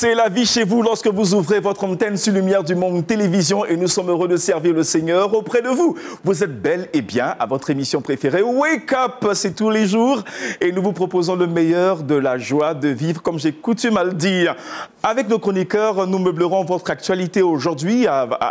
C'est la vie chez vous lorsque vous ouvrez votre antenne sur Lumière du Monde Télévision et nous sommes heureux de servir le Seigneur auprès de vous. Vous êtes bel et bien à votre émission préférée Wake Up, c'est tous les jours et nous vous proposons le meilleur de la joie de vivre comme j'ai coutume à le dire. Avec nos chroniqueurs, nous meublerons votre actualité aujourd'hui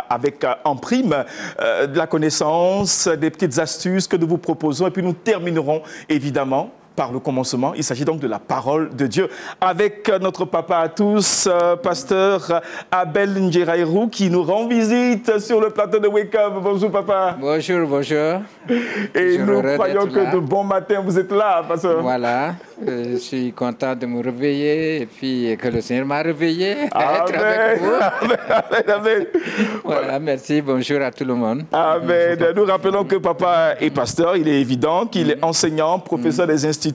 avec en prime de la connaissance, des petites astuces que nous vous proposons et puis nous terminerons évidemment par le commencement. Il s'agit donc de la parole de Dieu avec notre papa à tous, pasteur Abel Njerairou, qui nous rend visite sur le plateau de Wake Up. Bonjour papa. Bonjour, bonjour. Et nous croyons que de bon matin vous êtes là, pasteur. Voilà, je suis content de me réveiller et puis que le Seigneur m'a réveillé. Amen. Amen, amen. Voilà, merci, bonjour à tout le monde. Amen. Nous rappelons que papa est pasteur, il est évident qu'il est enseignant, professeur des instituts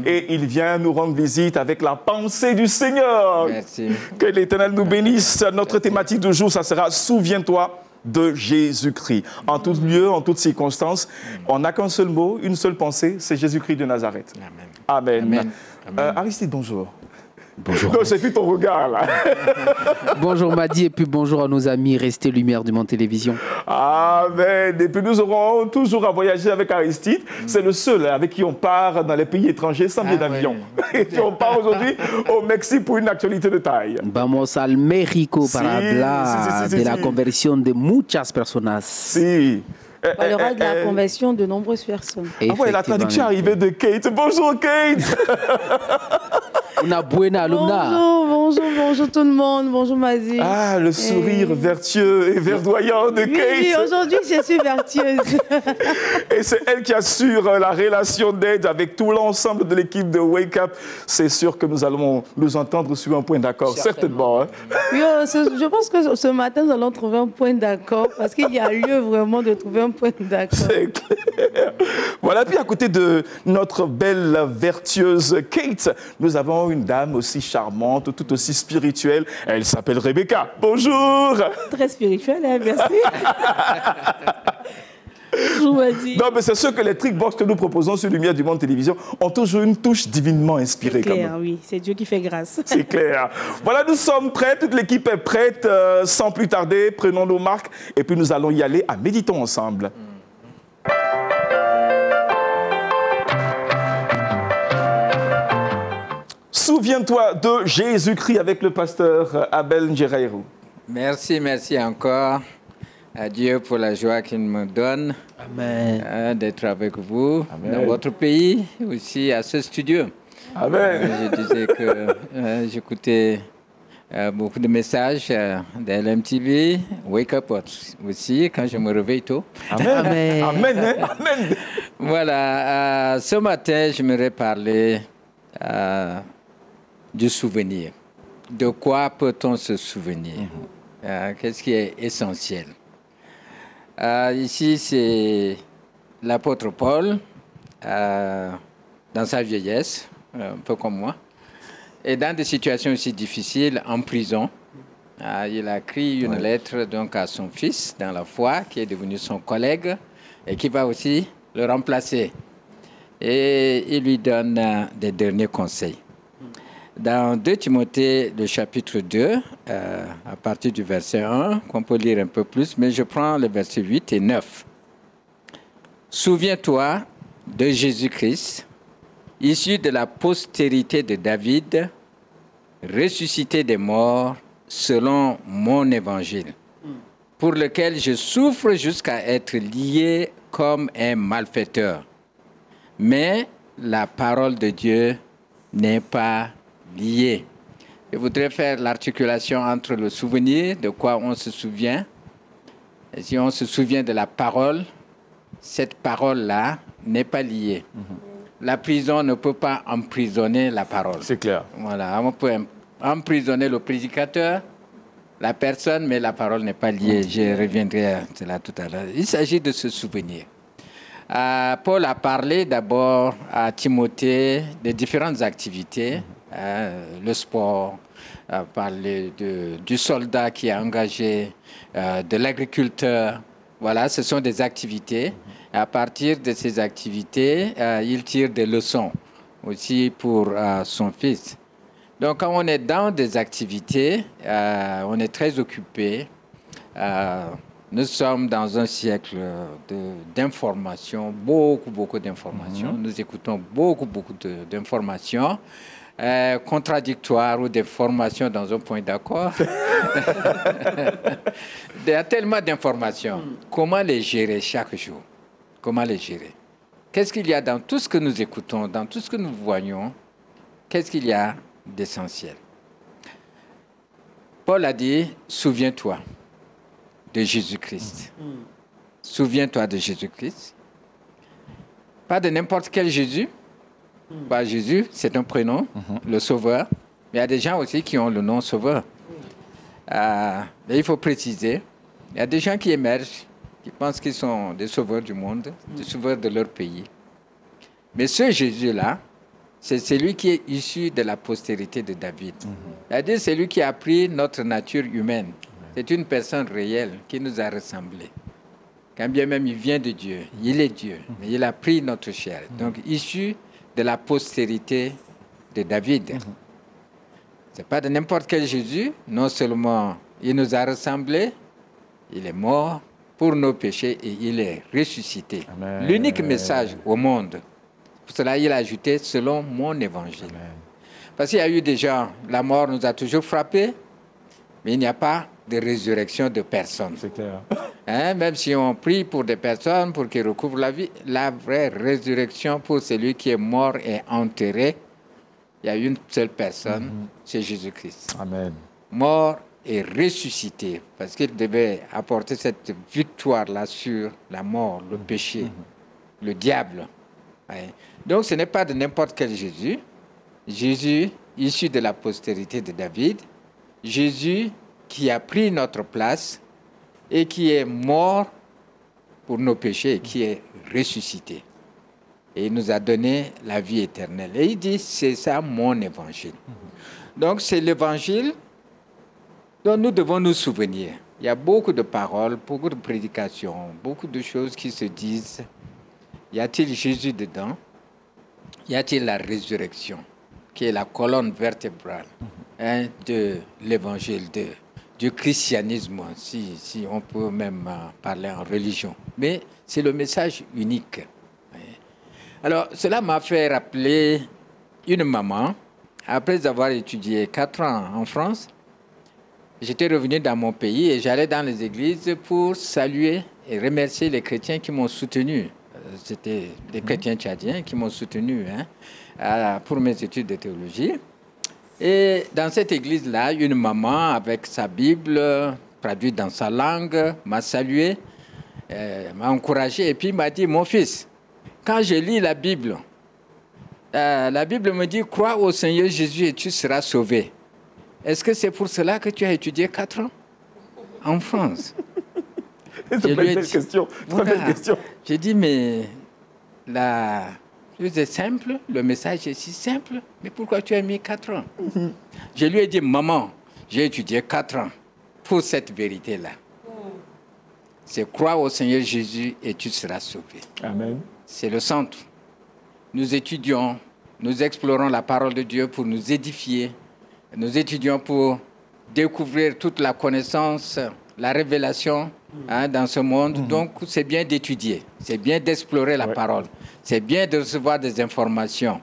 et il vient nous rendre visite avec la pensée du Seigneur. Merci. Que l'Éternel nous bénisse. Notre thématique du jour, ça sera « Souviens-toi de Jésus-Christ ». En tout lieu, en toutes circonstances, on n'a qu'un seul mot, une seule pensée, c'est Jésus-Christ de Nazareth. Amen. Amen. Amen. Aristide, bonjour. Bonjour. Non, c'est plus ton regard, là. Bonjour, Madi, et puis bonjour à nos amis restés Lumière du Monde Télévision. Amen. Et puis nous aurons toujours à voyager avec Aristide. C'est le seul avec qui on part dans les pays étrangers sans billet d'avion. Oui. Et puis on part aujourd'hui au Mexique pour une actualité de taille. Vamos al México para hablar de la conversión de muchas personas. Si. On parlera de la conversion de nombreuses personnes. Ah ouais, la traduction arrivée de Kate. Bonjour Kate. Una buena alumna. Bonjour tout le monde. Bonjour Mazie. Ah, le sourire vertueux et verdoyant de Kate. Oui, aujourd'hui je suis vertueuse. Et c'est elle qui assure la relation d'aide avec tout l'ensemble de l'équipe de Wake Up. C'est sûr que nous allons nous entendre sur un point d'accord, certainement. Hein. Oui, je pense que ce matin nous allons trouver un point d'accord parce qu'il y a lieu vraiment de trouver un point d'accord. C'est clair. Voilà, puis à côté de notre belle vertueuse Kate, nous avons une dame aussi charmante, tout aussi spirituelle. Elle s'appelle Rebecca. Bonjour. Très spirituelle, hein, merci. Bonjour, Madi. Non, mais c'est sûr que les trickbox que nous proposons sur Lumière du Monde Télévision ont toujours une touche divinement inspirée. C'est clair, oui. C'est Dieu qui fait grâce. C'est clair. Voilà, nous sommes prêts. Toute l'équipe est prête. Sans plus tarder, prenons nos marques et puis nous allons y aller à Méditons ensemble. Souviens-toi de Jésus-Christ avec le pasteur Abel Njerairou. Merci, merci encore à Dieu pour la joie qu'il me donne d'être avec vous. Amen. Dans votre pays, aussi à ce studio. Amen. Je disais que j'écoutais beaucoup de messages de LMTV, Wake Up aussi, quand je me réveille tôt. Amen. Amen. Amen. Amen. Voilà, ce matin, j'aimerais parler du souvenir. De quoi peut-on se souvenir? Qu'est-ce qui est essentiel? Ici, c'est l'apôtre Paul, dans sa vieillesse, un peu comme moi, et dans des situations aussi difficiles, en prison. Il a écrit une lettre donc, à son fils dans la foi, qui est devenu son collègue, et qui va aussi le remplacer. Et il lui donne des derniers conseils. Dans 2 Timothée, le chapitre 2, à partir du verset 1, qu'on peut lire un peu plus, mais je prends les versets 8 et 9. « Souviens-toi de Jésus-Christ, issu de la postérité de David, ressuscité des morts selon mon évangile, pour lequel je souffre jusqu'à être lié comme un malfaiteur. Mais la parole de Dieu n'est pas lié. » Je voudrais faire l'articulation entre le souvenir, de quoi on se souvient. Et si on se souvient de la parole, cette parole-là n'est pas liée. La prison ne peut pas emprisonner la parole. C'est clair. Voilà, on peut emprisonner le prédicateur, la personne, mais la parole n'est pas liée. Je reviendrai à cela tout à l'heure. Il s'agit de se souvenir. Paul a parlé d'abord à Timothée de différentes activités. Le sport, parler du soldat qui est engagé, de l'agriculteur. Voilà, ce sont des activités. À partir de ces activités, il tire des leçons aussi pour son fils. Donc, quand on est dans des activités, on est très occupé. Nous sommes dans un siècle d'informations, beaucoup d'informations. Nous écoutons beaucoup d'informations. Contradictoires ou des formations dans un point d'accord. Il y a tellement d'informations. Comment les gérer chaque jour? Comment les gérer? Qu'est-ce qu'il y a dans tout ce que nous écoutons, dans tout ce que nous voyons? Qu'est-ce qu'il y a d'essentiel? Paul a dit, souviens-toi de Jésus-Christ. Souviens-toi de Jésus-Christ. Pas de n'importe quel Jésus. Bah, Jésus, c'est un prénom, le Sauveur. Mais il y a des gens aussi qui ont le nom Sauveur. Mais il faut préciser, il y a des gens qui émergent, qui pensent qu'ils sont des sauveurs du monde, des sauveurs de leur pays. Mais ce Jésus-là, c'est celui qui est issu de la postérité de David. C'est-à-dire, c'est lui qui a pris notre nature humaine. C'est une personne réelle qui nous a ressemblé. Quand bien même il vient de Dieu, il est Dieu, mais il a pris notre chair. Donc, issu de la postérité de David. Ce n'est pas de n'importe quel Jésus. Non seulement il nous a ressemblé, il est mort pour nos péchés et il est ressuscité. L'unique message au monde. Pour cela, il a ajouté selon mon évangile. Amen. Parce qu'il y a eu des gens, la mort nous a toujours frappés, mais il n'y a pas de résurrection de personne. C'est clair. Même si on prie pour des personnes pour qu'ils recouvrent la vie, la vraie résurrection pour celui qui est mort et enterré, il y a une seule personne, c'est Jésus-Christ. Amen. Mort et ressuscité, parce qu'il devait apporter cette victoire-là sur la mort, le péché, le diable. Donc ce n'est pas de n'importe quel Jésus. Jésus, issu de la postérité de David. Jésus qui a pris notre place et qui est mort pour nos péchés et qui est ressuscité. Et il nous a donné la vie éternelle. Et il dit, c'est ça mon évangile. Donc c'est l'évangile dont nous devons nous souvenir. Il y a beaucoup de paroles, beaucoup de prédications, beaucoup de choses qui se disent. Y a-t-il Jésus dedans? Y a-t-il la résurrection, qui est la colonne vertébrale de l'évangile, du christianisme, si on peut même parler en religion. Mais c'est le message unique. Alors, cela m'a fait rappeler une maman, après avoir étudié 4 ans en France, j'étais revenu dans mon pays et j'allais dans les églises pour saluer et remercier les chrétiens qui m'ont soutenu. C'était des chrétiens tchadiens qui m'ont soutenu pour mes études de théologie. Et dans cette église-là, une maman avec sa Bible traduite dans sa langue m'a salué, m'a encouragé et puis m'a dit, mon fils, quand je lis la Bible me dit, crois au Seigneur Jésus et tu seras sauvé. Est-ce que c'est pour cela que tu as étudié 4 ans en France? C'est une belle question. J'ai dit, mais la chose est simple, le message est si simple, mais pourquoi tu as mis 4 ans? Je lui ai dit, maman, j'ai étudié 4 ans pour cette vérité-là. C'est croire au Seigneur Jésus et tu seras sauvé. Amen. C'est le centre. Nous étudions, nous explorons la parole de Dieu pour nous édifier. Nous étudions pour découvrir toute la connaissance, la révélation dans ce monde. Donc, c'est bien d'étudier, c'est bien d'explorer la parole, c'est bien de recevoir des informations.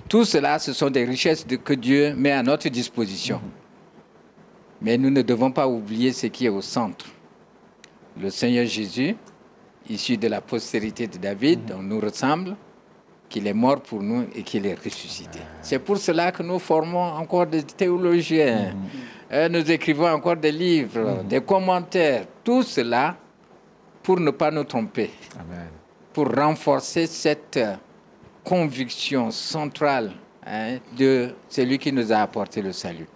Tout cela, ce sont des richesses que Dieu met à notre disposition. Mais nous ne devons pas oublier ce qui est au centre. Le Seigneur Jésus, issu de la postérité de David, dont nous ressemble, qu'il est mort pour nous et qu'il est ressuscité. C'est pour cela que nous formons encore des théologiens. Nous écrivons encore des livres, des commentaires. Tout cela pour ne pas nous tromper. Amen. Pour renforcer cette conviction centrale de celui qui nous a apporté le salut.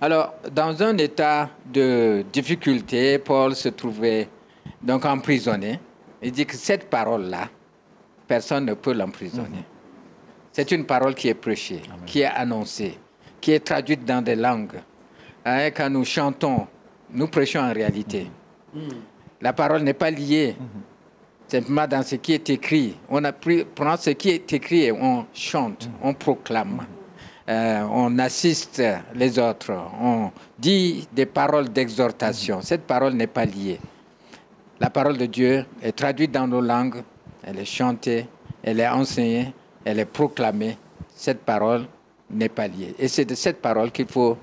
Alors, dans un état de difficulté, Paul se trouvait donc emprisonné. Il dit que cette parole-là, personne ne peut l'emprisonner. C'est une parole qui est prêchée, qui est annoncée, qui est traduite dans des langues. Quand nous chantons, nous prêchons en réalité. La parole n'est pas liée simplement dans ce qui est écrit. On prend ce qui est écrit et on chante, on proclame. on assiste les autres, on dit des paroles d'exhortation. Cette parole n'est pas liée. La parole de Dieu est traduite dans nos langues, elle est chantée, elle est enseignée, elle est proclamée. Cette parole n'est pas liée. Et c'est de cette parole qu'il faut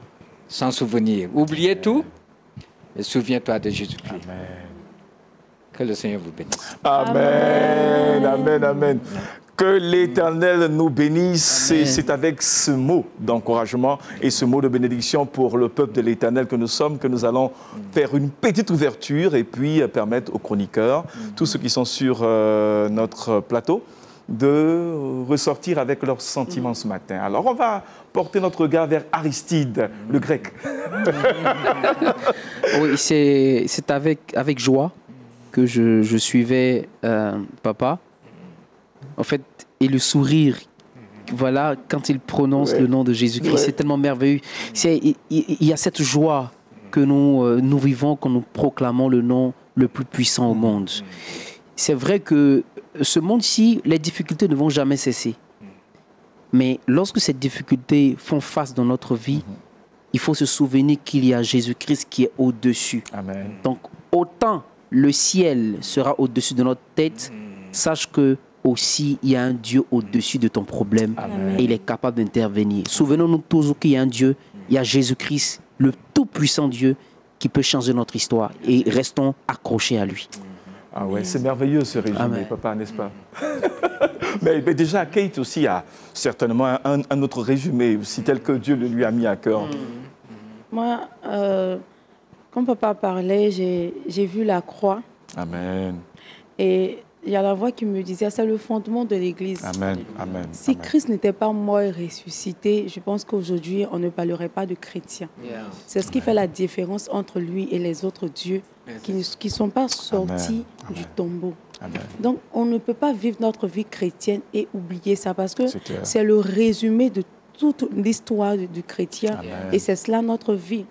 s'en souvenir. Oubliez tout et souviens-toi de Jésus-Christ. Que le Seigneur vous bénisse. Amen, amen, amen. Que l'Éternel nous bénisse. C'est avec ce mot d'encouragement et ce mot de bénédiction pour le peuple de l'Éternel que nous sommes, que nous allons faire une petite ouverture et puis permettre aux chroniqueurs, tous ceux qui sont sur notre plateau, de ressortir avec leurs sentiments ce matin. Alors, on va porter notre regard vers Aristide, le grec. Oui, c'est avec joie que je suivais papa. En fait, et le sourire, voilà, quand il prononce le nom de Jésus-Christ, c'est tellement merveilleux. Il y a cette joie que nous vivons quand nous proclamons le nom le plus puissant au monde. C'est vrai que ce monde-ci, les difficultés ne vont jamais cesser. Mais lorsque ces difficultés font face dans notre vie, il faut se souvenir qu'il y a Jésus-Christ qui est au-dessus. Amen. Donc, autant le ciel sera au-dessus de notre tête, sache que aussi il y a un Dieu au-dessus de ton problème. Amen. Et il est capable d'intervenir. Souvenons-nous toujours qu'il y a un Dieu, il y a Jésus-Christ, le tout-puissant Dieu qui peut changer notre histoire. Et restons accrochés à lui. Ah ouais, c'est merveilleux ce résumé, papa, n'est-ce pas? mais déjà, Kate aussi a certainement un autre résumé aussi, tel que Dieu le lui a mis à cœur. Moi, quand papa parlait, j'ai vu la croix. Amen. Et il y a la voix qui me disait, c'est le fondement de l'Église. Amen, amen. Si Christ n'était pas mort et ressuscité, je pense qu'aujourd'hui, on ne parlerait pas de chrétiens. C'est ce qui fait la différence entre lui et les autres dieux qui ne sont pas sortis du tombeau. Amen. Donc, on ne peut pas vivre notre vie chrétienne et oublier ça parce que c'est le résumé de toute l'histoire du chrétien. Amen. Et c'est cela notre vie.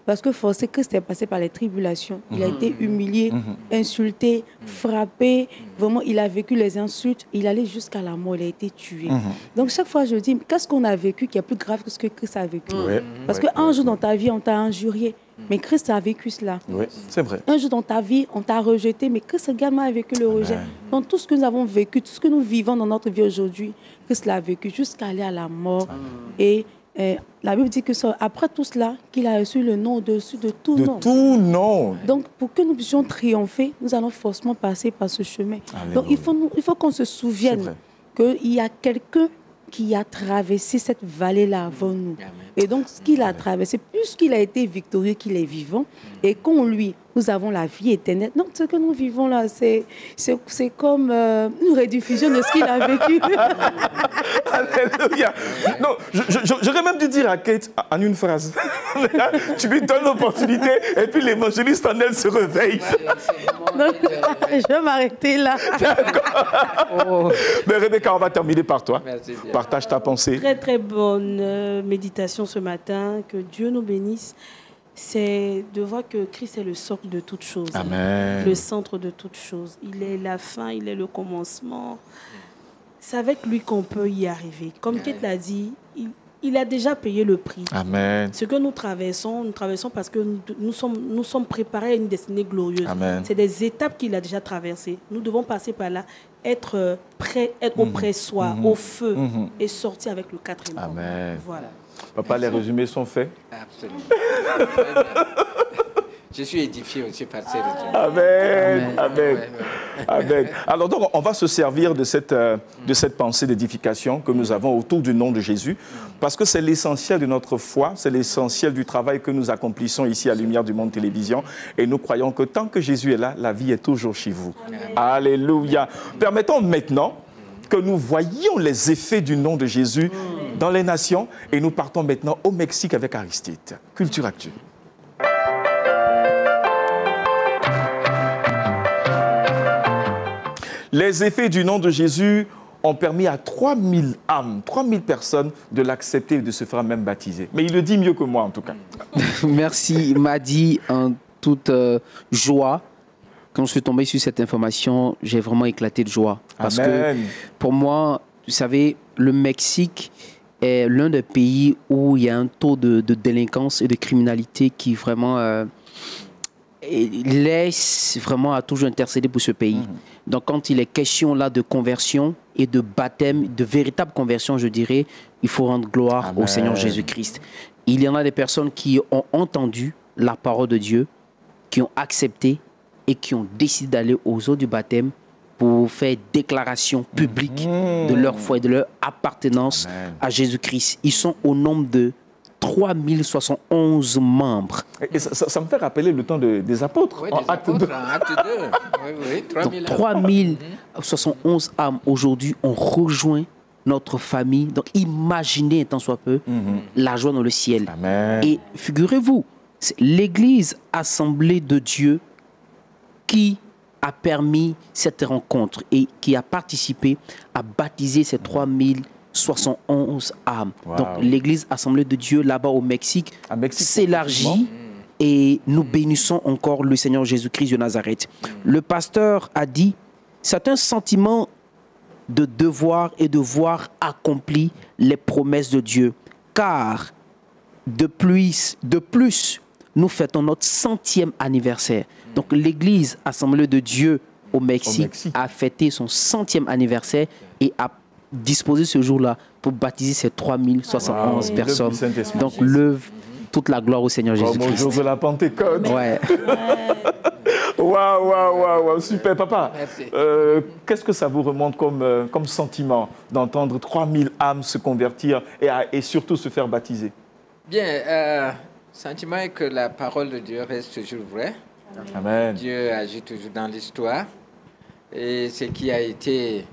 Parce que forcément, Christ est passé par les tribulations. Il a été humilié, insulté, frappé. Vraiment, il a vécu les insultes. Il allait jusqu'à la mort. Il a été tué. Donc, chaque fois, je dis, qu'est-ce qu'on a vécu qui est plus grave que ce que Christ a vécu? Parce qu'un jour dans ta vie, on t'a injurié. Mais Christ a vécu cela. Oui, c'est vrai. Un jour dans ta vie, on t'a rejeté. Mais Christ également a vécu le rejet. Donc, tout ce que nous avons vécu, tout ce que nous vivons dans notre vie aujourd'hui, Christ l'a vécu jusqu'à aller à la mort. Et la Bible dit que après tout cela, qu'il a reçu le nom au-dessus de tout nom. De tout nom. Donc, pour que nous puissions triompher, nous allons forcément passer par ce chemin. Alléluia. Donc, il faut qu'on se souvienne qu'il y a quelqu'un qui a traversé cette vallée-là avant nous. Et donc, ce qu'il a traversé, puisqu'il a été victorieux, qu'il est vivant, et qu'en lui, nous avons la vie éternelle. Donc, ce que nous vivons là, c'est comme une rediffusion de ce qu'il a vécu. Alléluia. Non, j'aurais même dû dire à Kate en une phrase. Tu lui donnes l'opportunité et puis l'évangéliste en elle se réveille. Donc, je vais m'arrêter là. D'accord. Mais Rebecca, on va terminer par toi. Merci bien. Partage ta pensée. Très, très bonne méditation ce matin. Que Dieu nous bénisse. C'est de voir que Christ est le socle de toutes choses. Amen. Le centre de toutes choses. Il est la fin, il est le commencement. C'est avec lui qu'on peut y arriver. Comme Kate l'a dit, il a déjà payé le prix. Amen. Ce que nous traversons parce que nous sommes préparés à une destinée glorieuse. Amen. C'est des étapes qu'il a déjà traversées. Nous devons passer par là, être prêts, être au pressoir, au feu, et sortir avec le quatrième. Amen. Voilà. Papa, les résumés sont faits. Absolument. Je suis édifié aussi par ces résumés. Amen. Amen. Amen. Alors donc, on va se servir de cette pensée d'édification que nous avons autour du nom de Jésus, parce que c'est l'essentiel de notre foi, c'est l'essentiel du travail que nous accomplissons ici à Lumière du Monde Télévision, et nous croyons que tant que Jésus est là, la vie est toujours chez vous. Amen. Alléluia. Permettons maintenant que nous voyions les effets du nom de Jésus dans les nations, et nous partons maintenant au Mexique avec Aristide. Culture Actu. Les effets du nom de Jésus ont permis à 3000 âmes, 3000 personnes de l'accepter et de se faire même baptiser. Mais il le dit mieux que moi en tout cas. Merci, il m'a dit en toute joie. Quand je suis tombé sur cette information, j'ai vraiment éclaté de joie. Parce Amen. que pour moi, vous savez, le Mexique est l'un des pays où il y a un taux de délinquance et de criminalité qui vraiment laisse vraiment à toujours intercéder pour ce pays. Donc quand il est question là de conversion et de baptême, de véritable conversion, je dirais, il faut rendre gloire au Seigneur Jésus-Christ. Il y en a des personnes qui ont entendu la parole de Dieu, qui ont accepté et qui ont décidé d'aller aux eaux du baptême pour faire déclaration publique de leur foi et de leur appartenance à Jésus-Christ. Ils sont au nombre de 3071 membres. Et ça me fait rappeler le temps des apôtres, Oui, en des acte apôtres, 2. en acte 2. Oui, 3000 Donc 3071 âmes aujourd'hui ont rejoint notre famille. Donc imaginez un tant soit peu la joie dans le ciel. Amen. Et figurez-vous, c'est l'Église Assemblée de Dieu qui a permis cette rencontre et qui a participé à baptiser ces 3071 âmes. Wow. Donc l'Église Assemblée de Dieu là-bas au Mexique, À Mexique, s'élargit et nous bénissons encore le Seigneur Jésus-Christ de Nazareth. Le pasteur a dit, c'est un sentiment de devoir et de voir accompli les promesses de Dieu. Car de plus, nous fêtons notre 100e anniversaire. Donc l'Église Assemblée de Dieu au Mexique a fêté son 100e anniversaire et a disposé ce jour-là pour baptiser ces 3071 personnes. Donc toute la gloire au Seigneur Comme au Jésus-Christ. jour de la Pentecôte. Ouais. Waouh, super. Papa, Merci. qu'est-ce que ça vous remonte comme sentiment d'entendre 3000 âmes se convertir et surtout se faire baptiser? Bien, sentiment est que la parole de Dieu reste toujours vraie. Amen. Dieu agit toujours dans l'histoire. Et ce qui a été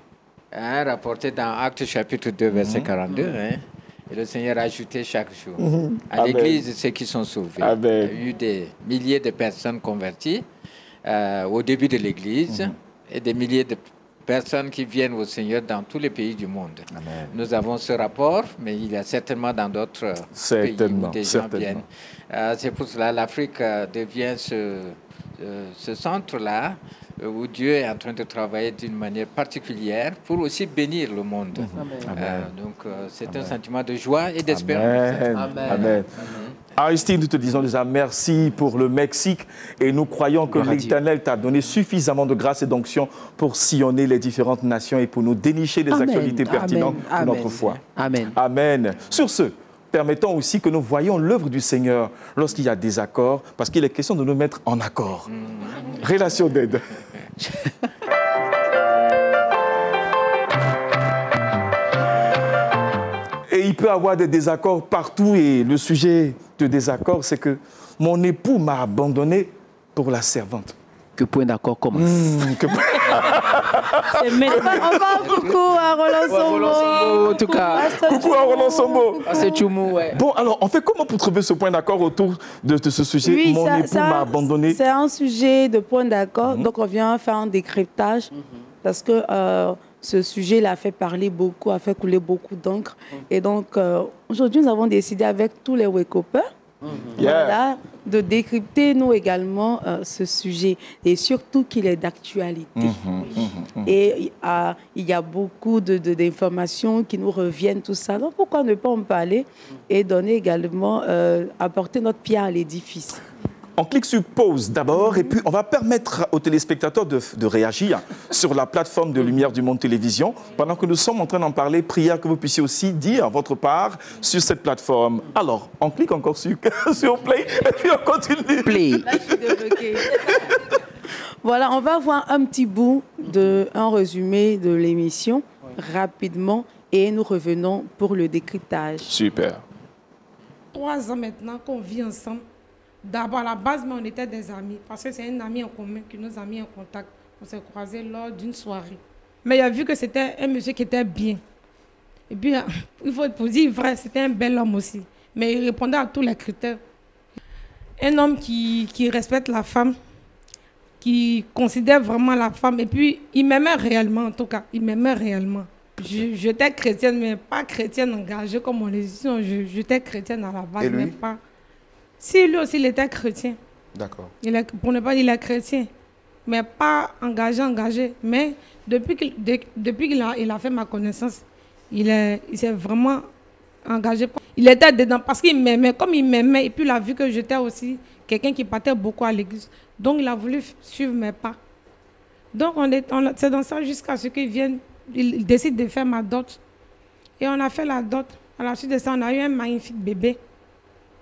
rapporté dans Actes chapitre 2, verset 42, et le Seigneur a ajouté chaque jour. À Amen. l'Église, ceux qui sont sauvés. Amen. Il y a eu des milliers de personnes converties au début de l'Église et des milliers de personnes qui viennent au Seigneur dans tous les pays du monde. Amen. Nous avons ce rapport, mais il y a certainement dans d'autres pays où des gens viennent. C'est pour cela que l'Afrique devient ce centre-là où Dieu est en train de travailler d'une manière particulière pour aussi bénir le monde. Donc c'est un sentiment de joie et d'espérance. Amen. Aristide, nous te disons déjà merci pour le Mexique et nous croyons que l'Éternel t'a donné suffisamment de grâce et d'onction pour sillonner les différentes nations et pour nous dénicher des actualités pertinentes de notre foi. Amen. Amen. Sur ce, permettons aussi que nous voyions l'œuvre du Seigneur lorsqu'il y a des accords, parce qu'il est question de nous mettre en accord. Relation d'aide. Et il peut y avoir des désaccords partout et le sujet de désaccord, c'est que mon époux m'a abandonné pour la servante. Que point d'accord commence. C'est maintenant. On va un coucou à Roland Sombo. En tout cas, Coucou à Roland Sombo. c'est Tchoumou, ouais. Bon, alors, on fait comment pour trouver ce point d'accord autour de ce sujet? Oui, Mon époux m'a abandonné. C'est un sujet de point d'accord. Donc, on vient faire un décryptage parce que ce sujet l'a fait parler beaucoup, a fait couler beaucoup d'encre. Et donc, aujourd'hui, nous avons décidé avec tous les wake-upers voilà, de décrypter, nous également, ce sujet. Et surtout qu'il est d'actualité. Et il y a beaucoup d'informations qui nous reviennent, tout ça. Donc, pourquoi ne pas en parler et donner également, apporter notre pierre à l'édifice? On clique sur pause d'abord et puis on va permettre aux téléspectateurs de réagir sur la plateforme de Lumière du Monde Télévision. Pendant que nous sommes en train d'en parler, prière que vous puissiez aussi dire votre part sur cette plateforme. Alors, on clique encore sur play et puis on continue. Play. Là, je suis débloquée. Voilà, on va voir un petit bout d'un résumé de l'émission rapidement et nous revenons pour le décryptage. Super. 3 ans maintenant qu'on vit ensemble. D'abord, à la base, mais on était des amis. Parce que c'est un ami en commun qui nous a mis en contact. On s'est croisés lors d'une soirée. Mais il a vu que c'était un monsieur qui était bien. Et puis, il faut pour dire vrai, c'était un bel homme aussi. Mais il répondait à tous les critères. Un homme qui respecte la femme, qui considère vraiment la femme. Et puis, il m'aimait réellement, en tout cas. Il m'aimait réellement. J'étais chrétienne, mais pas chrétienne engagée, comme on le dit. J'étais chrétienne à la base, mais pas... Si, lui aussi, il était chrétien. D'accord. Pour ne pas dire qu'il est chrétien, mais pas engagé. Mais depuis qu'il a fait ma connaissance, il s'est vraiment engagé. Il était dedans parce qu'il m'aimait. Comme il m'aimait, et puis il a vu que j'étais aussi quelqu'un qui partait beaucoup à l'église. Donc il a voulu suivre mes pas. Donc c'est dans ça jusqu'à ce qu'il vienne, il décide de faire ma dot. Et on a fait la dot. À la suite de ça, on a eu un magnifique bébé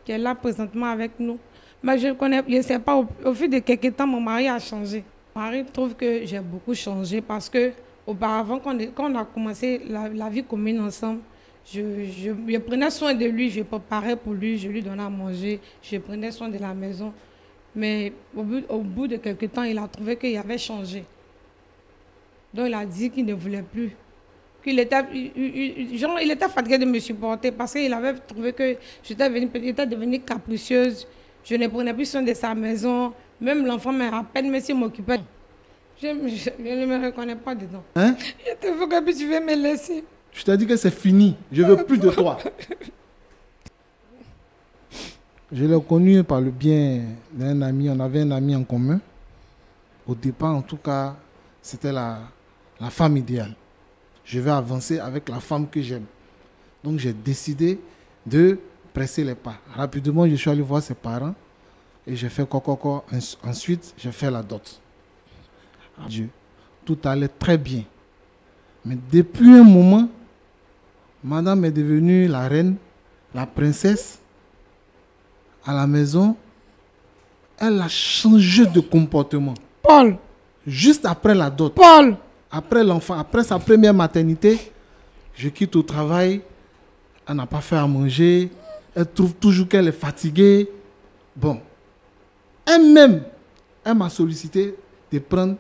qui est là présentement avec nous. Mais je ne sais pas, au fil de quelques temps, mon mari a changé. Mon mari trouve que j'ai beaucoup changé parce que auparavant, quand on a commencé la vie commune ensemble, je prenais soin de lui, je préparais pour lui, je lui donnais à manger, je prenais soin de la maison. Mais au bout de quelques temps, il a trouvé qu'il avait changé. Donc il a dit qu'il ne voulait plus. Il était fatigué de me supporter parce qu'il avait trouvé que j'étais devenue capricieuse. Je ne prenais plus soin de sa maison. Même l'enfant, à peine me s'y m'occupait. Je ne me reconnais pas dedans. Hein? Je te veux que tu veux me laisser. Je t'ai dit que c'est fini. Je ne veux plus de toi. Je l'ai connu par le bien d'un ami. On avait un ami en commun. Au départ, en tout cas, c'était la femme idéale. Je vais avancer avec la femme que j'aime. Donc, j'ai décidé de presser les pas. Rapidement, je suis allé voir ses parents et j'ai fait coco. Ensuite, j'ai fait la dot. Dieu, tout allait très bien. Mais depuis un moment, madame est devenue la reine, la princesse. À la maison, elle a changé de comportement. Paul! Juste après la dot. Paul! Après l'enfant, après sa première maternité, je quitte au travail. Elle n'a pas fait à manger. Elle trouve toujours qu'elle est fatiguée. Bon. Elle-même, elle m'a sollicité de prendre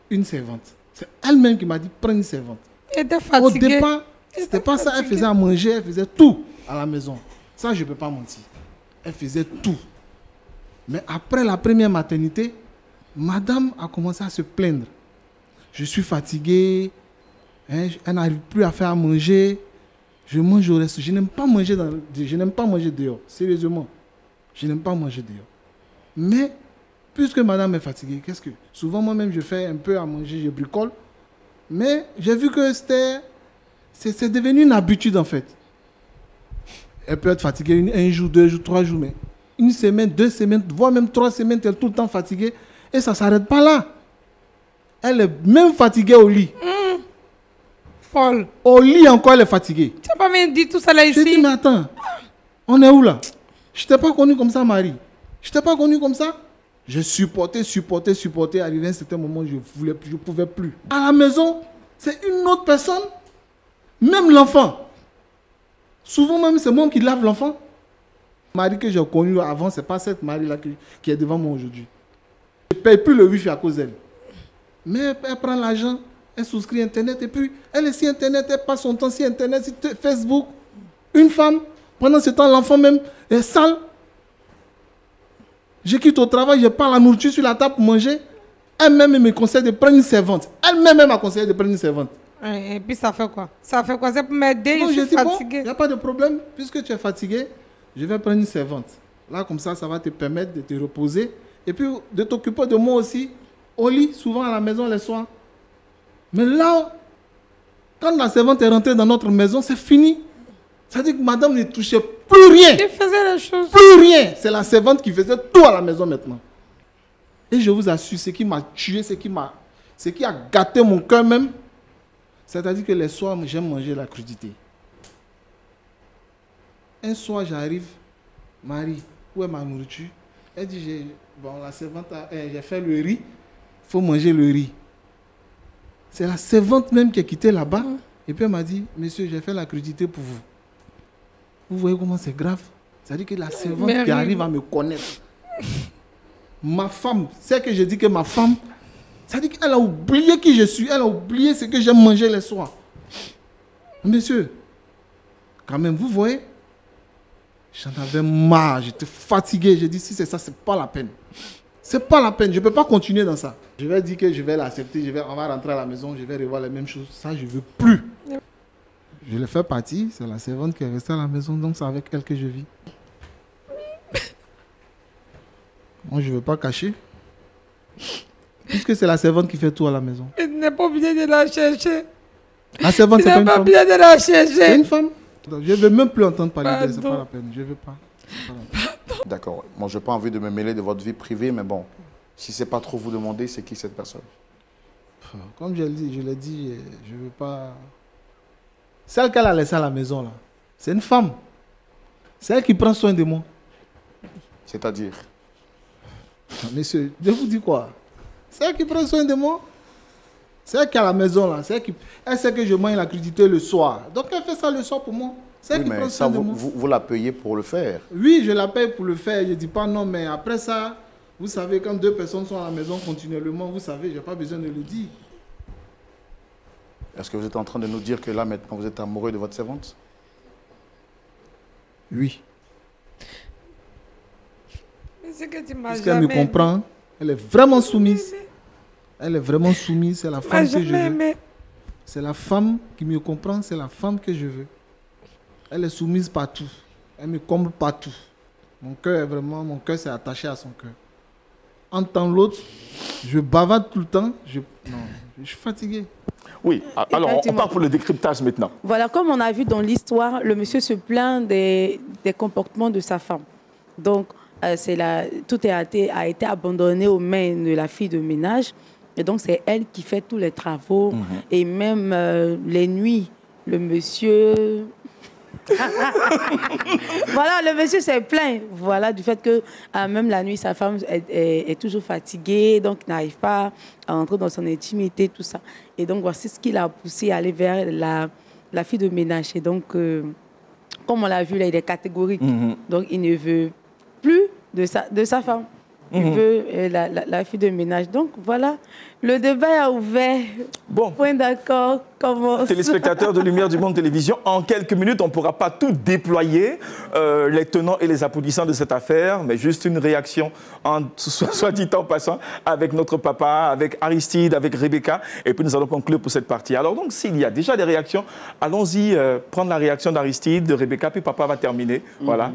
une servante. C'est elle-même qui m'a dit prends une servante. Elle était fatiguée. Au départ, c'était pas ça. Elle faisait à manger, elle faisait tout à la maison. Ça, je ne peux pas mentir. Elle faisait tout. Mais après la première maternité, madame a commencé à se plaindre. Je suis fatigué, hein, elle n'arrive plus à faire à manger. Je mange au resto. Je n'aime pas manger dehors. Sérieusement. Je n'aime pas manger dehors. Mais, puisque madame est fatiguée, qu'est-ce que... Souvent, moi-même, je fais un peu à manger, je bricole. Mais j'ai vu que c'est devenu une habitude, en fait. Elle peut être fatiguée un jour, 2 jours, 3 jours, mais une semaine, 2 semaines, voire même 3 semaines, elle est tout le temps fatiguée. Et ça ne s'arrête pas là. Elle est même fatiguée au lit. Paul. Au lit encore, elle est fatiguée. Tu n'as pas même dit tout ça là ici. Je dis, mais attends, on est où là? Je ne t'ai pas connu comme ça, Marie. Je ne t'ai pas connu comme ça. Je supportais. Arrivé à un certain moment, je ne pouvais plus. À la maison, c'est une autre personne. Même l'enfant. Souvent même, c'est moi qui lave l'enfant. Marie que j'ai connue avant, ce n'est pas cette Marie-là qui est devant moi aujourd'hui. Je ne paye plus le wifi à cause d'elle. Mais elle prend l'argent, elle souscrit Internet et puis elle est sur Internet, elle passe son temps sur Internet, sur Facebook. Une femme, pendant ce temps, l'enfant même est sale. Je quitte au travail, je prends la nourriture sur la table pour manger. Elle-même me conseille de prendre une servante. Elle-même m'a conseillé de prendre une servante. Et puis ça fait quoi? Ça fait quoi? C'est pour m'aider, je suis Il fatiguée. n'y a pas de problème, puisque tu es fatigué, je vais prendre une servante. Là, comme ça va te permettre de te reposer et puis de t'occuper de moi aussi. Au lit, souvent à la maison les soirs. Mais là, quand la servante est rentrée dans notre maison, c'est fini. Ça veut dire que madame ne touchait plus rien. Je faisais les choses. Plus rien. C'est la servante qui faisait tout à la maison maintenant. Et je vous assure, ce qui m'a tué, ce qui a gâté mon cœur même, c'est-à-dire que les soirs, j'aime manger la crudité. Un soir, j'arrive, Marie, où est ma nourriture? Elle dit, la servante, j'ai fait le riz. Il faut manger le riz. C'est la servante même qui est quittée là-bas. Et puis elle m'a dit, monsieur, j'ai fait la crudité pour vous. Vous voyez comment c'est grave? C'est-à-dire que la servante qui arrive à me connaître. Ma femme, c'est que je dis que ma femme, c'est-à-dire qu'elle a oublié qui je suis. Elle a oublié ce que j'aime manger les soirs. Monsieur, quand même, vous voyez, j'en avais marre, j'étais fatigué. J'ai dit, si c'est ça, c'est pas la peine. C'est pas la peine, je ne peux pas continuer dans ça. Je vais dire que je vais l'accepter, on va rentrer à la maison, je vais revoir les mêmes choses. Ça, je ne veux plus. Je le fais partie, c'est la servante qui est restée à la maison, donc c'est avec elle que je vis. Moi, je ne veux pas cacher. Puisque c'est la servante qui fait tout à la maison. Tu n'es pas obligé de la chercher. La servante, c'est pas une femme. Tu n'es pas obligé de la chercher. C'est une femme. Je ne veux même plus entendre parler d'elle, c'est pas la peine. Je ne veux pas. D'accord. Moi, je n'ai pas envie de me mêler de votre vie privée, mais bon, si ce n'est pas trop vous demander, c'est qui cette personne? Comme je l'ai dit, je ne veux pas... Celle qu'elle a laissée à la maison, là, c'est une femme. C'est elle qui prend soin de moi. C'est-à-dire? Monsieur, je vous dis quoi? C'est elle qui prend soin de moi. C'est elle qui est à la maison, là. Elle sait que je mange la crudité le soir. Donc, elle fait ça le soir pour moi. C'est elle qui prend soin de moi. Vous la payez pour le faire? Oui, je la paye pour le faire. Je ne dis pas non, mais après ça, vous savez, quand deux personnes sont à la maison continuellement, vous savez, je n'ai pas besoin de le dire. Est-ce que vous êtes en train de nous dire que là, maintenant, vous êtes amoureux de votre servante? Oui. Mais c'est que tu m'as Parce qu'elle me comprend, elle est vraiment soumise. Elle est vraiment soumise, c'est la femme que je veux. C'est la femme qui me comprend, c'est la femme que je veux. Elle est soumise partout. Elle me comble partout. Mon cœur s'est attaché à son cœur. En temps l'autre, je bavarde tout le temps. Je suis fatigué. Oui, alors on part pour le décryptage maintenant. Voilà, comme on a vu dans l'histoire, le monsieur se plaint des comportements de sa femme. Donc, tout a été abandonné aux mains de la fille de ménage. Et donc, c'est elle qui fait tous les travaux. Et même les nuits, le monsieur... Voilà, le monsieur s'est plaint. Voilà, du fait que même la nuit, sa femme est toujours fatiguée, donc n'arrive pas à entrer dans son intimité, tout ça. Et donc, voici ce qui l'a poussé à aller vers la fille de ménage. Et donc, comme on l'a vu, là, il est catégorique. Donc, il ne veut plus de sa femme. Il veut la fille de ménage. Donc, voilà, le débat a ouvert. Bon. Point d'accord. Commence. Téléspectateurs de Lumière du Monde Télévision, en quelques minutes, on ne pourra pas tout déployer, les tenants et les aboutissants de cette affaire, mais juste une réaction, soit dit en passant, avec notre papa, avec Aristide, avec Rebecca, et puis nous allons conclure pour cette partie. Alors donc, s'il y a déjà des réactions, allons-y prendre la réaction d'Aristide, de Rebecca, puis papa va terminer. Voilà.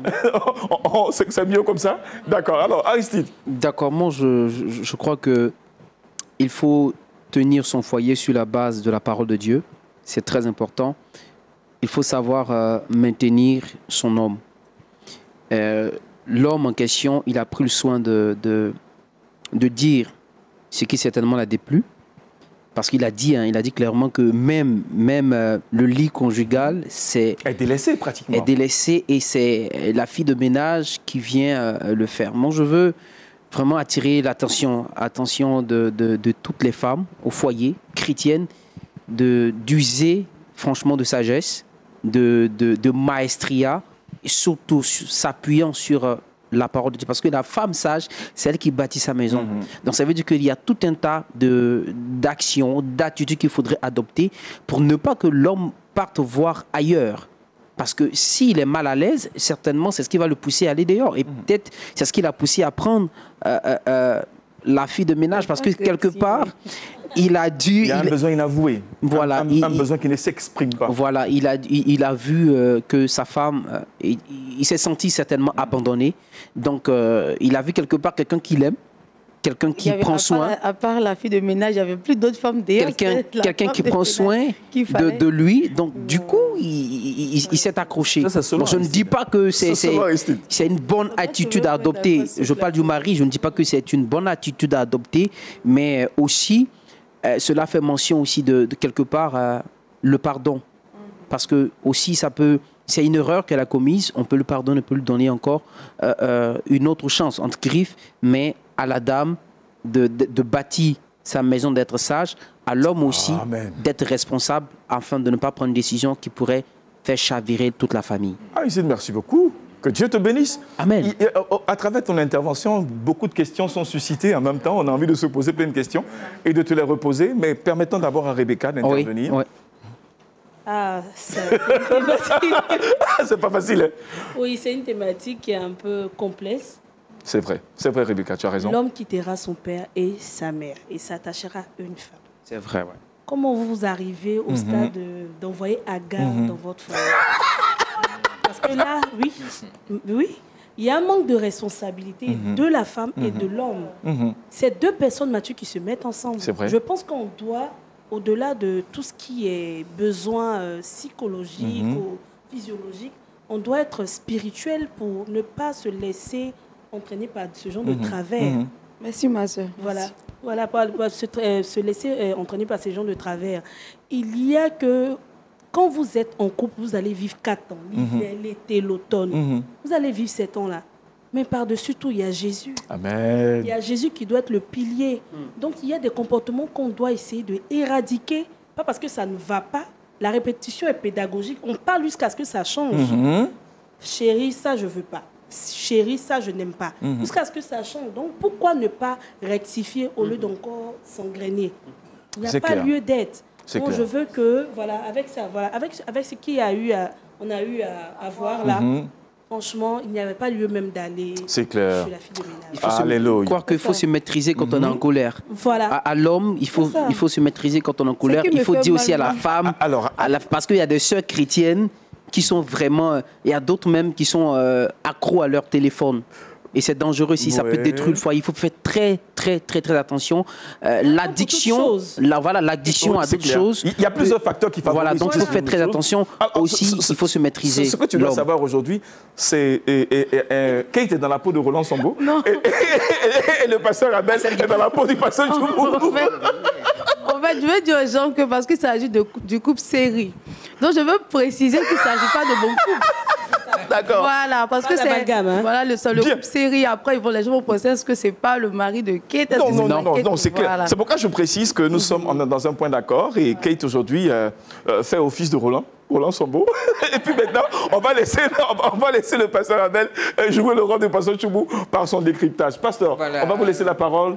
C'est mieux comme ça? D'accord. Alors, Aristide. D'accord. Moi, je crois que il faut tenir son foyer sur la base de la parole de Dieu. C'est très important. Il faut savoir maintenir son homme. L'homme en question, il a pris le soin de dire ce qui certainement l'a déplu. Parce qu'il a dit clairement que même le lit conjugal, c'est... Est délaissé pratiquement. Est délaissé et c'est la fille de ménage qui vient le faire. Moi, je veux vraiment attirer l'attention de toutes les femmes au foyer chrétiennes, d'user franchement de sagesse, de maestria, et surtout s'appuyant sur la parole de Dieu. Parce que la femme sage, c'est elle qui bâtit sa maison. Donc ça veut dire qu'il y a tout un tas d'actions, d'attitudes qu'il faudrait adopter pour ne pas que l'homme parte voir ailleurs. Parce que s'il est mal à l'aise, certainement, c'est ce qui va le pousser à aller dehors. Et peut-être, c'est ce qui l'a poussé à prendre la fille de ménage. Parce que quelque part, il a dû... Il y a un besoin inavoué. Voilà. Un besoin qui ne s'exprime pas. Voilà. Il a vu que sa femme... il s'est senti certainement abandonné. Donc, il a vu quelque part quelqu'un qu'il aime. Quelqu'un qui prend soin. À part la fille de ménage, il n'y avait plus d'autres femmes d'ailleurs. Quelqu'un qui prend soin de lui. Donc, du coup, il s'est accroché. Ça, bon, je ne dis pas que c'est une bonne attitude à adopter. Je parle du mari, je ne dis pas que c'est une bonne attitude à adopter, mais aussi, cela fait mention aussi de quelque part le pardon. Parce que aussi, c'est une erreur qu'elle a commise, on peut le pardonner, on peut lui donner encore une autre chance, entre griffes, mais à la dame de bâtir sa maison, d'être sage, à l'homme aussi d'être responsable afin de ne pas prendre une décision qui pourrait faire chavirer toute la famille. Aristide, merci beaucoup. Que Dieu te bénisse. Amen. À travers ton intervention, beaucoup de questions sont suscitées en même temps. On a envie de se poser plein de questions et de te les reposer, mais permettons d'abord à Rebecca d'intervenir. Oui. Ah, c'est pas facile. Hein? Oui, c'est une thématique qui est un peu complexe. C'est vrai, Rebecca, tu as raison. L'homme quittera son père et sa mère et s'attachera à une femme. C'est vrai, oui. Comment vous arrivez au stade d'envoyer Agar dans votre famille? Parce que là, oui, il y a un manque de responsabilité de la femme et de l'homme. C'est deux personnes matures qui se mettent ensemble. C'est vrai. Je pense qu'on doit, au-delà de tout ce qui est besoin psychologique, physiologique, on doit être spirituel pour ne pas se laisser entraîner par ce genre de travers. Merci, ma soeur. Voilà, pour se laisser entraîner par ces gens de travers. Il y a que, quand vous êtes en couple, vous allez vivre 4 ans, l'hiver, l'été, l'automne. Vous allez vivre 7 ans-là. Mais par-dessus tout, il y a Jésus. Amen. Il y a Jésus qui doit être le pilier. Donc, il y a des comportements qu'on doit essayer d'éradiquer. Pas parce que ça ne va pas. La répétition est pédagogique. On parle jusqu'à ce que ça change. Chérie, ça, je ne veux pas. Chérie, ça, je n'aime pas. Jusqu'à ce que ça change. Donc, pourquoi ne pas rectifier au lieu d'encore s'engrainer? Il n'y a pas lieu d'être. Donc, je veux que, voilà, avec ça, voilà, avec ce qu'il y a eu on a eu à voir là, franchement, il n'y avait pas lieu même d'aller chez la fille de ménage. Il faut croire qu'il faut se maîtriser quand on est en colère. Voilà. À l'homme, il faut se maîtriser quand on est en colère. Il faut dire aussi à la femme, parce qu'il y a des sœurs chrétiennes qui sont vraiment... Il y a d'autres même qui sont accros à leur téléphone. Et c'est dangereux si ça peut détruire le foyer. Il faut faire très, très, très, très attention. L'addiction, l'addiction à d'autres choses. Il y a plusieurs facteurs qui favorisent. Voilà, donc il faut faire très attention. Aussi, il faut se maîtriser. Ce que tu dois savoir aujourd'hui, c'est Kate est dans la peau de Roland Sambo. Et le pasteur Abel est dans la peau du pasteur Choumou. En fait, je veux dire aux gens que parce qu'il s'agit du couple série. Donc, je veux préciser qu'il ne s'agit pas de bon couple. D'accord. Voilà, parce que c'est voilà, le couple série. Après, les gens vont penser que ce n'est pas le mari de Kate. Non, c'est clair. Voilà. C'est pourquoi je précise que nous sommes dans un point d'accord et Kate aujourd'hui fait office de Roland Sambo. Et puis maintenant, on va laisser le pasteur Abel jouer le rôle du pasteur Choumou par son décryptage. Pasteur, on va vous laisser la parole.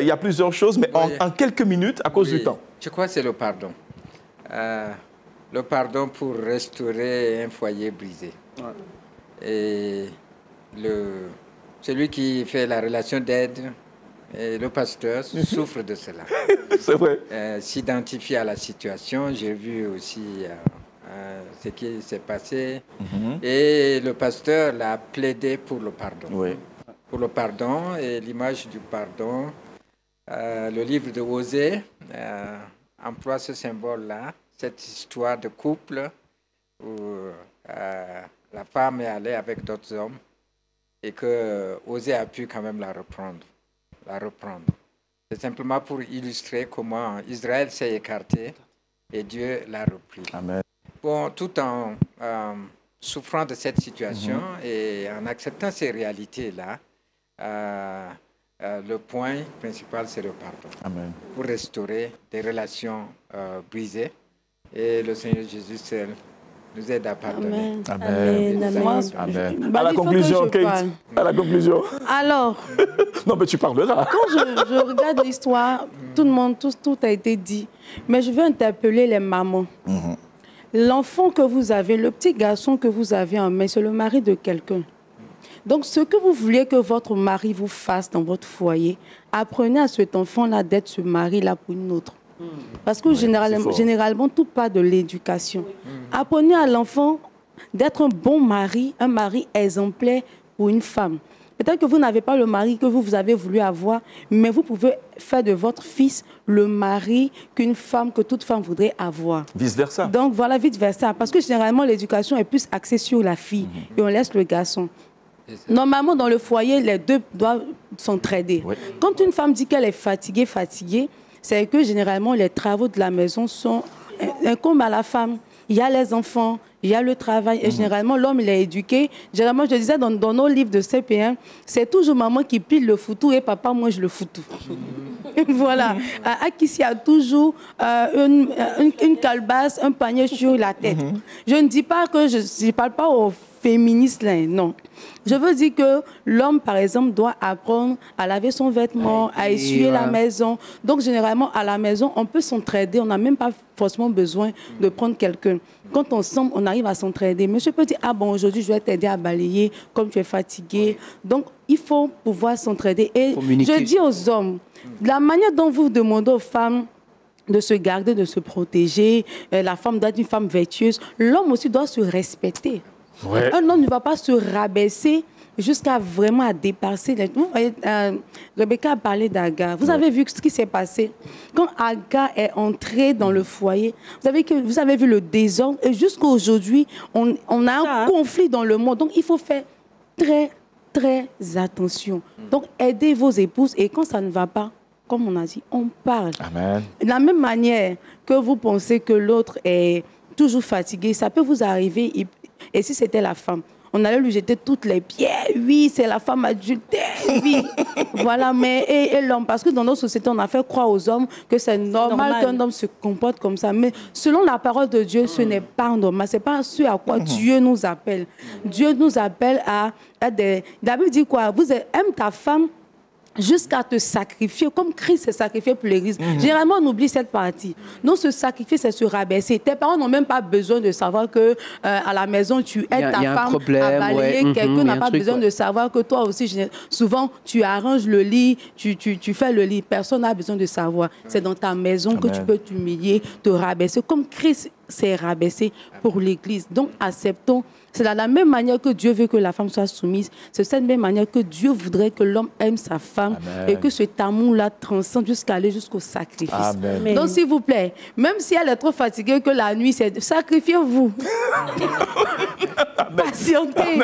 Il y a plusieurs choses, mais en quelques minutes, à cause du temps. Je crois que c'est le pardon. Le pardon pour restaurer un foyer brisé. Et celui qui fait la relation d'aide, et le pasteur, souffre de cela. C'est vrai. S'identifie à la situation. J'ai vu aussi ce qui s'est passé. Et le pasteur l'a plaidé pour le pardon. Oui. Pour le pardon et l'image du pardon. Le livre de Osée emploie ce symbole-là, cette histoire de couple où la femme est allée avec d'autres hommes et que Osée a pu quand même la reprendre. C'est simplement pour illustrer comment Israël s'est écarté et Dieu l'a repris. Amen. Bon, tout en souffrant de cette situation et en acceptant ces réalités-là, le point principal, c'est le pardon. Amen. Pour restaurer des relations brisées. Et le Seigneur Jésus seul nous aide à pardonner. Amen. Amen. À la conclusion, Kate. À la conclusion. Alors. Non, mais tu parleras. Quand je regarde l'histoire, tout a été dit. Mais je veux interpeller les mamans. L'enfant que vous avez, le petit garçon que vous avez en main, c'est le mari de quelqu'un. Donc, ce que vous vouliez que votre mari vous fasse dans votre foyer, apprenez à cet enfant-là d'être ce mari-là pour une autre. Parce que généralement, tout part de l'éducation. Apprenez à l'enfant d'être un bon mari, un mari exemplaire pour une femme. Peut-être que vous n'avez pas le mari que vous avez voulu avoir, mais vous pouvez faire de votre fils le mari que toute femme voudrait avoir. Vice-versa. Donc, voilà, vice-versa. Parce que généralement, l'éducation est plus axée sur la fille et on laisse le garçon. Normalement, dans le foyer, les deux doivent s'entraider. Oui. Quand une femme dit qu'elle est fatiguée, c'est que généralement, les travaux de la maison sont incombent à la femme. Il y a les enfants, il y a le travail. Et généralement, l'homme, il est éduqué. Généralement, je disais dans nos livres de CP1, c'est toujours maman qui pile le foutou et papa mange le foutou. Voilà. À qui il y a toujours une calebasse, un panier sur la tête. Je ne dis pas que je ne parle pas aux féministes, là, non. Je veux dire que l'homme, par exemple, doit apprendre à laver son vêtement, à essuyer la maison. Donc, généralement, à la maison, on peut s'entraider. On n'a même pas forcément besoin de prendre quelqu'un. Quand ensemble, on arrive à s'entraider. Monsieur peut dire, ah bon, aujourd'hui, je vais t'aider à balayer comme tu es fatigué. Donc, il faut pouvoir s'entraider. Et je dis aux hommes, la manière dont vous demandez aux femmes de se garder, de se protéger, la femme doit être une femme vertueuse, l'homme aussi doit se respecter. Ouais. Un homme ne va pas se rabaisser jusqu'à vraiment à dépasser. Vous voyez, Rebecca a parlé d'Agar. Vous avez vu ce qui s'est passé. Quand Agar est entrée dans le foyer, vous avez vu le désordre. Et jusqu'à aujourd'hui, on a un conflit dans le monde. Donc, il faut faire très, très attention. Donc, aidez vos épouses. Et quand ça ne va pas, comme on a dit, on parle. Amen. De la même manière que vous pensez que l'autre est toujours fatigué, ça peut vous arriver. Et si c'était la femme, on allait lui jeter toutes les pierres. Oui, c'est la femme adultère. Oui, voilà. Mais et l'homme, parce que dans notre société, on a fait croire aux hommes que c'est normal qu'un homme se comporte comme ça. Mais selon la parole de Dieu, ce n'est pas normal. C'est pas ce à quoi Dieu nous appelle. Dieu nous appelle à des. La Bible dit quoi? Aime ta femme jusqu'à te sacrifier, comme Christ s'est sacrifié pour l'Église. Généralement, on oublie cette partie. Non, se sacrifier, c'est se rabaisser. Tes parents n'ont même pas besoin de savoir que à la maison, tu aides ta femme à balayer. Quelqu'un n'a pas besoin de savoir que toi aussi, souvent, tu arranges le lit, tu fais le lit. Personne n'a besoin de savoir. C'est dans ta maison que tu peux t'humilier, te rabaisser, comme Christ s'est rabaissé pour l'Église. Donc, acceptons. C'est de la même manière que Dieu veut que la femme soit soumise. C'est de cette même manière que Dieu voudrait que l'homme aime sa femme. Amen. Et que cet amour-là transcende jusqu'à aller jusqu'au sacrifice. Amen. Donc, s'il vous plaît, même si elle est trop fatiguée que la nuit, sacrifiez-vous. Patientez.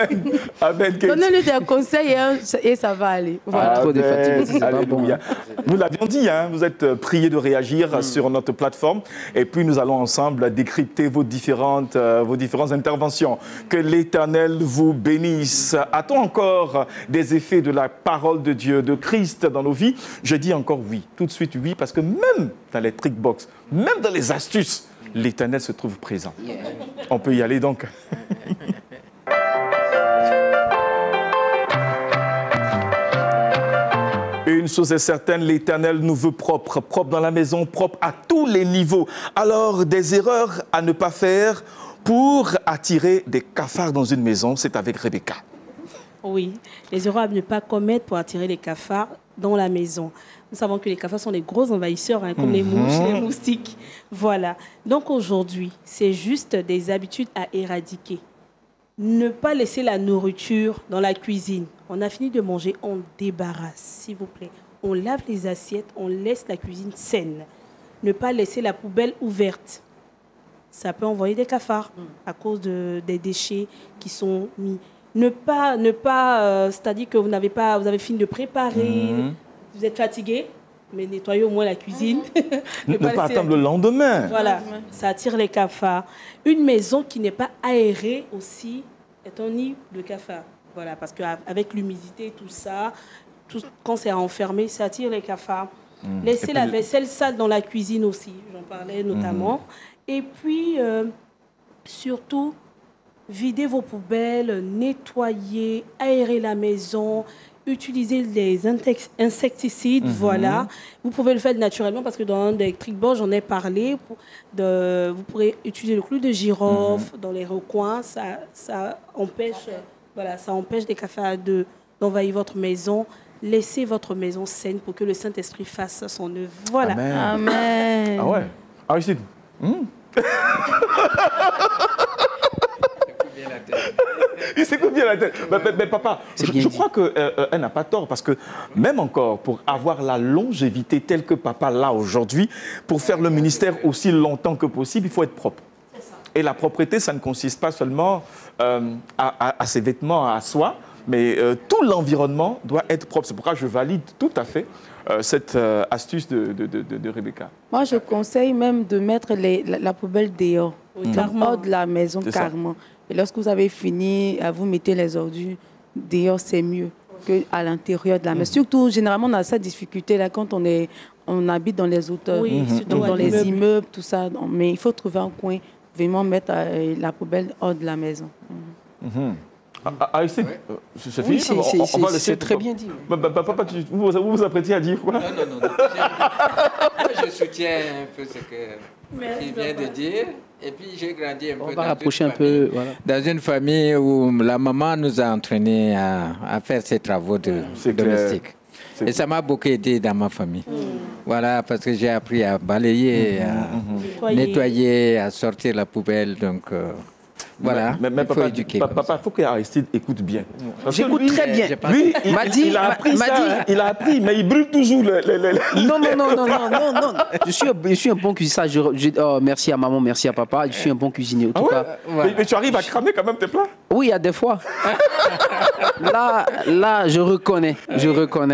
Donnez-lui des conseils et ça va aller. Voilà. Trop de fatigue. Alléluia. Nous l'avions dit, hein, vous êtes priés de réagir sur notre plateforme. Et puis, nous allons ensemble décrypter vos différentes interventions. Que l'Éternel vous bénisse. A-t-on encore des effets de la parole de Dieu, de Christ dans nos vies? Je dis encore oui, tout de suite oui, parce que même dans les trick box, même dans les astuces, l'Éternel se trouve présent. Yeah. On peut y aller donc. Une chose est certaine, l'Éternel nous veut propre, propre dans la maison, propre à tous les niveaux. Alors, des erreurs à ne pas faire pour attirer des cafards dans une maison, c'est avec Rebecca. Oui, les erreurs à ne pas commettre pour attirer les cafards dans la maison. Nous savons que les cafards sont des gros envahisseurs, hein, comme les mouches, les moustiques. Voilà. Donc aujourd'hui, c'est juste des habitudes à éradiquer. Ne pas laisser la nourriture dans la cuisine. On a fini de manger, on débarrasse, s'il vous plaît. On lave les assiettes, on laisse la cuisine saine. Ne pas laisser la poubelle ouverte. Ça peut envoyer des cafards à cause des déchets qui sont mis. Ne pas c'est-à-dire que vous avez fini de préparer, vous êtes fatigué, mais nettoyez au moins la cuisine. ne pas attendre le lendemain. Voilà, ça attire les cafards. Une maison qui n'est pas aérée aussi est un nid de cafards. Voilà, parce qu'avec l'humidité et tout ça, quand c'est enfermé, ça attire les cafards. Laissez la vaisselle sale dans la cuisine aussi, j'en parlais notamment. Et puis, surtout, videz vos poubelles, nettoyez, aérez la maison, utilisez les insecticides, voilà. Vous pouvez le faire naturellement parce que dans des trick-box, j'en ai parlé. Vous pourrez utiliser le clou de girofle dans les recoins. Ça empêche des cafards d'envahir votre maison. Laissez votre maison saine pour que le Saint-Esprit fasse son œuvre. Voilà. Amen. Ah ouais. Ah, ici. Il s'écoute bien la tête. Mais papa, je crois qu'elle n'a pas tort, parce que même encore, pour avoir la longévité telle que papa l'a aujourd'hui, pour faire le ministère aussi longtemps que possible, il faut être propre. Et la propreté, ça ne consiste pas seulement à ses vêtements, à soi, mais tout l'environnement doit être propre. C'est pourquoi je valide tout à fait cette astuce de Rebecca. Moi, je conseille même de mettre la poubelle dehors, hors de la maison, carrément. Et lorsque vous avez fini, vous mettez les ordures dehors, c'est mieux qu'à l'intérieur de la maison. Surtout, généralement, on a cette difficulté-là quand on habite dans les hauteurs, dans les immeubles, tout ça. Mais il faut trouver un coin, vraiment mettre la poubelle hors de la maison. Aristide, c'est fini. C'est très bien dit. Papa, vous vous apprêtez à dire quoi? Non. Je soutiens un peu ce qu'il vient de dire. Et puis, j'ai grandi un peu. On va rapprocher un peu. Voilà. Dans une famille où la maman nous a entraînés à faire ces travaux domestiques. Et ça m'a beaucoup aidé dans ma famille. Voilà, parce que j'ai appris à balayer, à nettoyer, à sortir la poubelle. Donc, Voilà, Mais il faut papa, éduquer. papa, il faut qu'Aristide écoute bien. Parce que J'écoute lui, très bien. Lui, il a m'a- appris m'a ça, dit- hein. Il a appris, mais il brûle toujours Non. Je suis un bon cuisinier. Oh, merci à maman, merci à papa. Je suis un bon cuisinier. En Ah tout ouais? cas, Mais tu arrives à cramer quand même tes plats? oui, à des fois. Là, je reconnais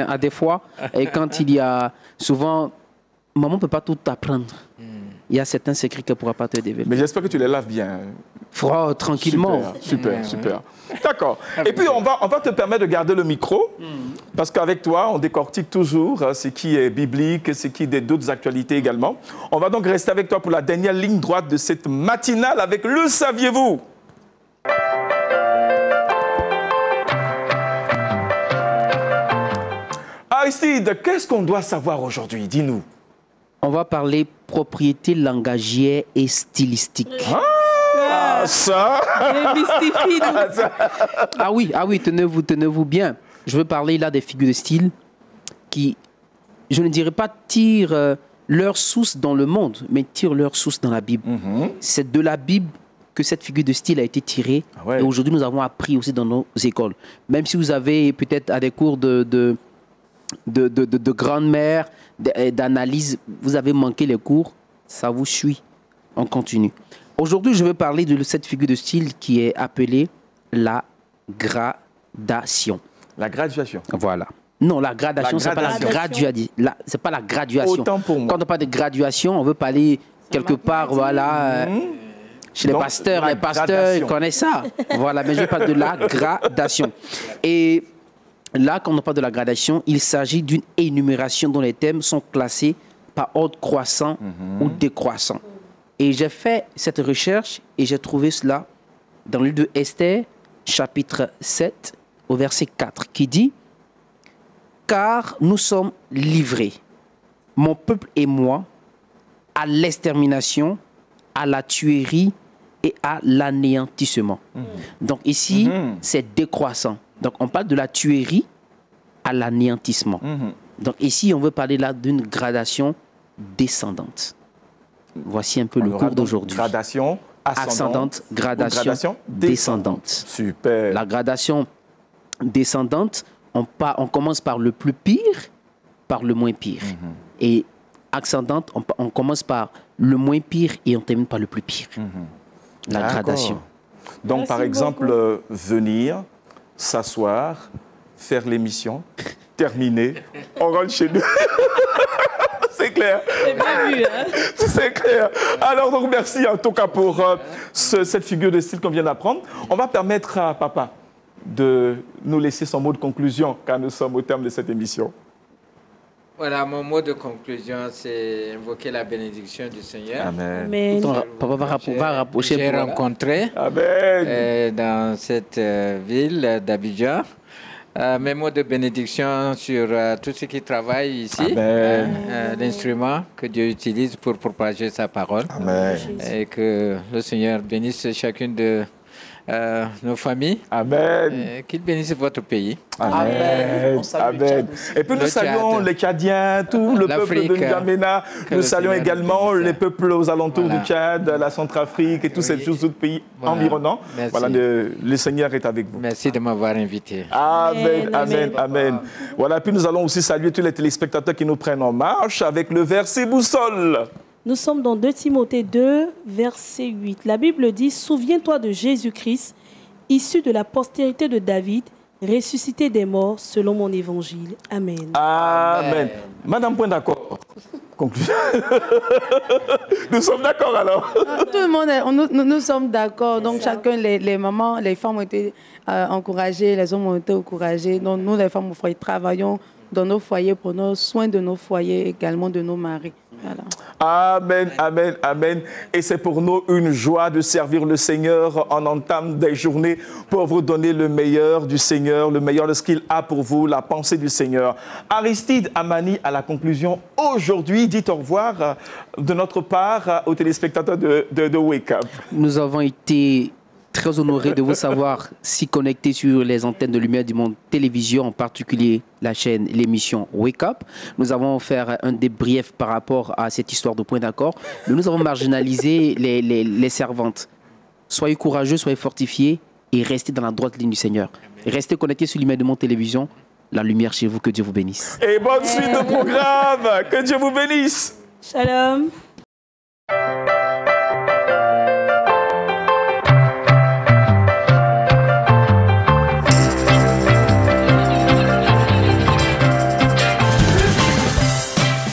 à des fois. Et quand il y a souvent, maman ne peut pas tout apprendre. Il y a certains secrets qu'elle ne pourra pas te développer. Mais j'espère que tu les laves bien. Oh, tranquillement. Super. D'accord. Et puis, on va te permettre de garder le micro, parce qu'avec toi, on décortique toujours ce qui est biblique, ce qui est d'autres actualités également. On va donc rester avec toi pour la dernière ligne droite de cette matinale avec Le Saviez-vous? Aristide, qu'est-ce qu'on doit savoir aujourd'hui? Dis-nous. On va parler propriété langagière et stylistique. Ah, ça. Démystifie-nous. Ah oui, tenez-vous bien. Je veux parler là des figures de style qui, je ne dirais pas tirent leur source dans le monde, mais tirent leur source dans la Bible. C'est de la Bible que cette figure de style a été tirée. Ah ouais. Et aujourd'hui, nous avons appris aussi dans nos écoles. Même si vous avez peut-être à des cours de grammaire, d'analyse, vous avez manqué les cours, ça vous suit. On continue. Aujourd'hui, je vais parler de cette figure de style qui est appelée la gradation. La graduation. Voilà. Non, la gradation, c'est pas la graduation. C'est pas la graduation. Autant pour moi. Quand on parle de graduation, on veut parler quelque part, voilà. Chez les Donc, pasteurs, la ils gradation. connaissent ça. Voilà, mais je parle de la gradation. Et là, quand on parle de la gradation, il s'agit d'une énumération dont les thèmes sont classés par ordre croissant ou décroissant. Et j'ai fait cette recherche et j'ai trouvé cela dans le livre de Esther, chapitre 7, au verset 4, qui dit « Car nous sommes livrés, mon peuple et moi, à l'extermination, à la tuerie et à l'anéantissement. » Donc ici, c'est décroissant. Donc on parle de la tuerie à l'anéantissement. Donc ici, on veut parler là d'une gradation descendante. Voici un peu le cours d'aujourd'hui. Gradation ascendante, gradation descendante. Super. La gradation descendante, on commence par le plus pire, par le moins pire. Et ascendante, on commence par le moins pire et on termine par le plus pire. La gradation. Donc, Merci par exemple, venir, s'asseoir, faire l'émission, terminer, on rentre chez nous. C'est clair. C'est bien vu, hein? C'est clair. Alors, donc, merci en tout cas pour cette figure de style qu'on vient d'apprendre. On va permettre à papa de nous laisser son mot de conclusion car nous sommes au terme de cette émission. Voilà, mon mot de conclusion, c'est invoquer la bénédiction du Seigneur. Amen. Mais Papa va rapprocher. J'ai pour- rencontré Amen. dans cette ville d'Abidjan. Mes mots de bénédiction sur tous ceux qui travaillent ici, Amen. l'instrument que Dieu utilise pour propager sa parole. Amen. Et que le Seigneur bénisse chacune de nos familles, Amen. qu'il bénisse votre pays. Amen. Amen. Et puis nous Le saluons Tchad. les Tchadiens, tout le peuple de L'Afrique. N'Djamena. Que Nous le saluons Seigneur également bénisse. les peuples aux alentours Voilà. du Tchad, la Centrafrique et tous ces autres pays Voilà. environnants. Merci. Voilà, le Seigneur est avec vous. Merci de m'avoir invité. Amen, amen, Amen. amen. Voilà, puis nous allons aussi saluer tous les téléspectateurs qui nous prennent en marche avec le verset boussole. Nous sommes dans 2 Timothée 2, verset 8. La Bible dit « Souviens-toi de Jésus-Christ, issu de la postérité de David, ressuscité des morts selon mon évangile. Amen. » Amen. Madame, point d'accord. Conclusion. Nous sommes d'accord alors. tout le monde, nous sommes d'accord. Donc, chacun, les mamans, les femmes ont été encouragées, les hommes ont été encouragés. Donc, nous, les femmes au foyer, travaillons dans nos foyers, prenons soin de nos foyers, également de nos maris. Voilà. Amen, amen, amen. Et c'est pour nous une joie de servir le Seigneur en entame des journées pour vous donner le meilleur du Seigneur, le meilleur de ce qu'il a pour vous, la pensée du Seigneur. Aristide Amani, à la conclusion, aujourd'hui, dites au revoir de notre part aux téléspectateurs de Wake Up. Nous avons été très honorés de vous savoir si connectés sur les antennes de Lumière du Monde Télévision, en particulier la chaîne, l'émission Wake Up. Nous avons fait un débrief par rapport à cette histoire de point d'accord. Mais nous avons marginalisé les servantes. Soyez courageux, soyez fortifiés et restez dans la droite ligne du Seigneur. Restez connectés sur Lumière du Monde Télévision. La lumière chez vous, que Dieu vous bénisse. Et bonne suite de programme. Que Dieu vous bénisse. Shalom.